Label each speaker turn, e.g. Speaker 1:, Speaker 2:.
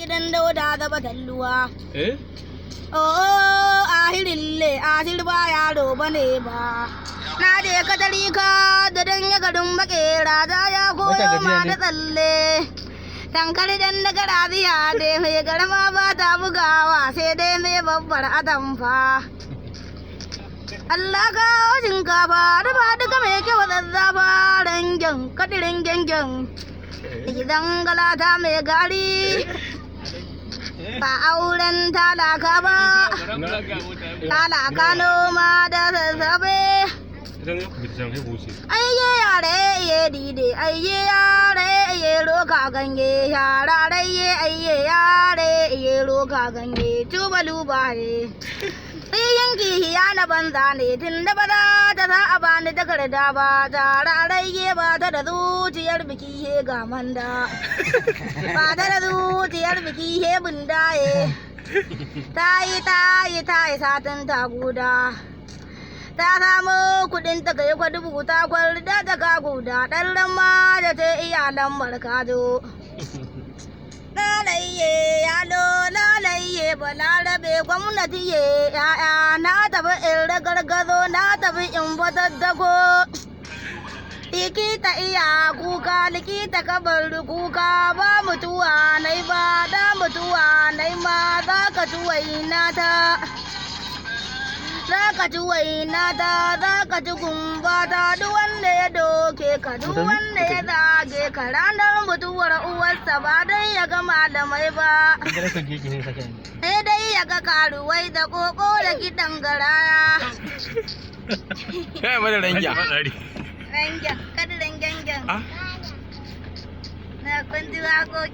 Speaker 1: gidan dauda zaba talluwa.
Speaker 2: Eh?
Speaker 1: Oh, ahirille, ahir ba yaro bane ba. Na je katarika da dan ya garin makera da ya koyo ma da tsalle. Tankar dan daga rabiya dai mai garma ba ta bugawa sai dai mai babbar atamfa. Allah ka shinkafa da ba duka mai kyau zazzafa rangen kadirin gengen. Gidan galata mai gari ba auren talaka ba, talaka noma da zazzabe. Aiye yare iye dide, aiye yare iye roka ganye, yara iye aiye yare iye roka ganye, tubalu baye. Yanki ya na banza ne tun da ba za ta za a bani takarda ba, tararayye ba ta da zuciyar biki he ga manda. Ba ta da zuciyar biki he bundaye. Ta yi satin ta guda. Ta samu kudin ta kai kwa dubu ta kwarda ta ka guda ɗan ramma da ta iyalan barkajo. Lalaye yalo lalaye balarabe gwamnati ye ya'ya na tafi in ragargazo na tafi in bataddako. Likita iya kuka likita kabar kuka ba mutuwa nai ba da mutuwa nai ma za ka ci waina ta. Za ka ci waina ta za ka ci gumba ta duk wanda ya doke ka duk wanda ya zage ka ranar mutuwar uwarsa ba dai ya ga malamai ba. Sai dai ya ga karuwai da koko da kiɗan garaya.
Speaker 2: Kai mana rangya.
Speaker 1: Rangya, kada rangen. Na kun ji waƙoƙi.